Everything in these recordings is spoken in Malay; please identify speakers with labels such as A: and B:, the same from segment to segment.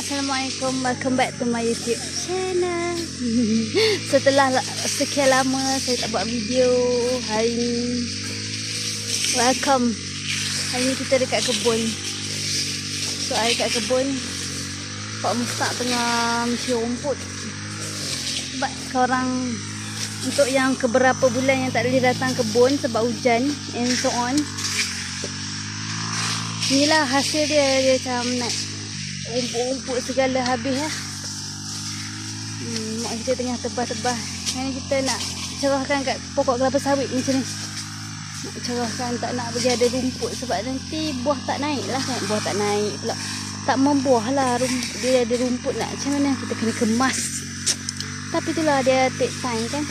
A: Assalamualaikum, welcome back to my YouTube channel. Setelah sekian lama saya tak buat video, hari ni welcome. Hari ni kita dekat kebun. So hari kat kebun, Pak Mustaq tengah mencuri rumput. Sebab sekarang untuk yang keberapa bulan yang tak boleh datang kebun sebab hujan and so on. Inilah hasil dia, macam nak rumput-rumput segala habis lah. Mak kita tengah tebas-tebas. Yang ni kita nak cerahkan kat pokok kelapa sawit macam ni. Nak cerahkan, tak nak bagi ada rumput sebab nanti buah tak naik lah kan. Buah tak naik pula, tak membuah lah. Dia ada rumput nak macam mana, kita kena kemas. Tapi itulah dia take time kan.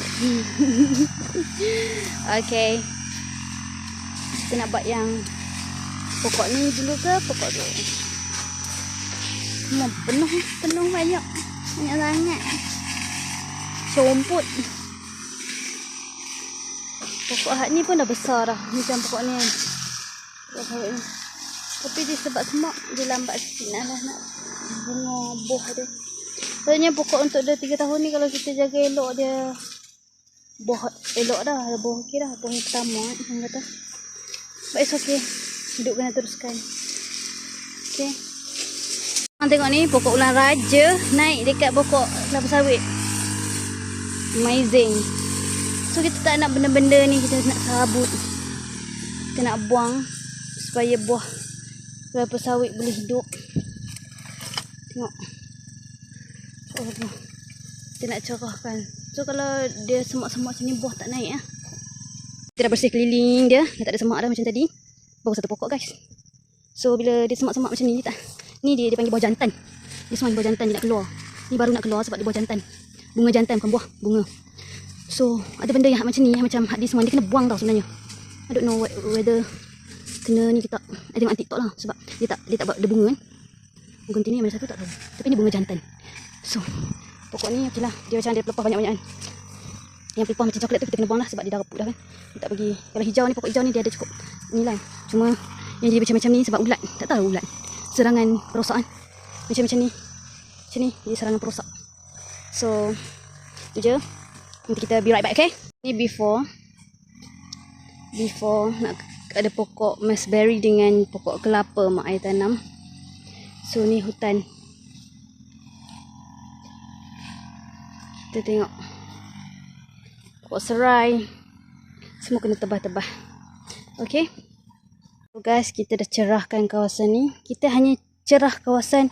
A: Okay, kita nak buat yang pokok ni dulu ke pokok tu? Semua penuh banyak sangat. Rumput. Pokok hak ni pun dah besar dah. Macam pokok ni. Tapi dia sebab semak, dia lambat sikit nak bunga buah dia. Sebenarnya pokok untuk dia 3 tahun ni kalau kita jaga elok dia buah elok dah. Buah okey dah. Buah yang pertama orang kata. But it's okay. Hidup kena teruskan. Okay. Tengok ni pokok ulang raja naik dekat pokok kelapa sawit. Amazing. So kita tak nak benda-benda ni, kita nak sabut. Kita nak buang supaya buah kelapa sawit boleh hidup. Tengok. Kita nak cerahkan. So kalau dia semak-semak macam ni, buah tak naik lah. Kita dah bersih keliling dia. Dah tak ada semak dah macam tadi. Baru satu pokok guys. So bila dia semak-semak macam ni, ni dia panggil buah jantan. Dia semua buah jantan, dia nak keluar. Ni baru nak keluar sebab dia buah jantan. Bunga jantan bukan buah, bunga. So ada benda yang macam ni, yang macam hak dia semua, dia kena buang tau sebenarnya. I don't know whether kena ni kita. I tengok TikTok lah sebab dia tak buat, dia bunga kan. Bunga ni yang mana satu tak tahu. Tapi ni bunga jantan. So pokok ni okey lah. Dia macam dia pelepah banyak-banyak kan. Yang pelepah macam coklat tu kita kena buang lah sebab dia dah reput dah kan. Dia tak bagi. Kalau hijau ni, pokok hijau ni dia ada cukup nilai. Cuma yang jadi macam-macam ni sebab ulat. Tak tahu ulat. Serangan perosak kan. Macam ni. Macam ni dia serangan perosak. So tu je. Nanti kita be right back, okay? Ni before nak ada pokok raspberry dengan pokok kelapa mak ayah tanam. So ni hutan. Kita tengok pokok serai. Semua kena tebah-tebah. Okay. So guys, kita dah cerahkan kawasan ni. Kita hanya cerah kawasan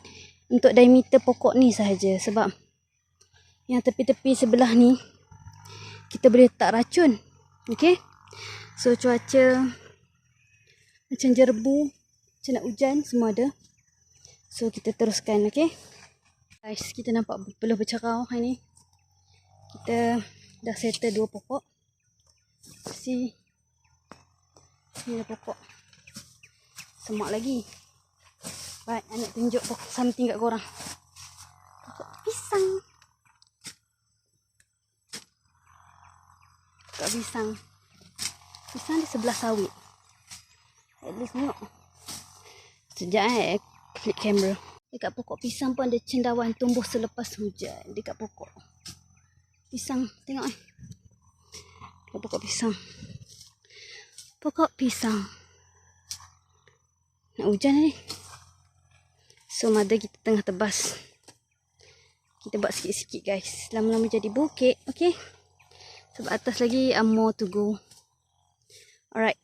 A: untuk diameter pokok ni sahaja. Sebab yang tepi-tepi sebelah ni kita boleh letak racun. Okay. So cuaca macam jerbu, macam nak hujan, semua ada. So kita teruskan. Okay guys, kita nampak peluh bercerau hari ni. Kita dah settle 2 pokok. Sini ada pokok semak lagi. Baik, nak tunjuk something kat korang. Pokok pisang. Pokok pisang. Pisang di sebelah sawit. At least tengok. Sekejap flip camera. Dekat pokok pisang pun ada cendawan tumbuh selepas hujan. Dekat pokok pisang, tengok dekat pokok pisang. Pokok pisang. Nak hujan ni. So mother kita tengah tebas. Kita buat sikit-sikit guys. Lama-lama jadi bukit. Okay. Sebab atas lagi more to go. Alright.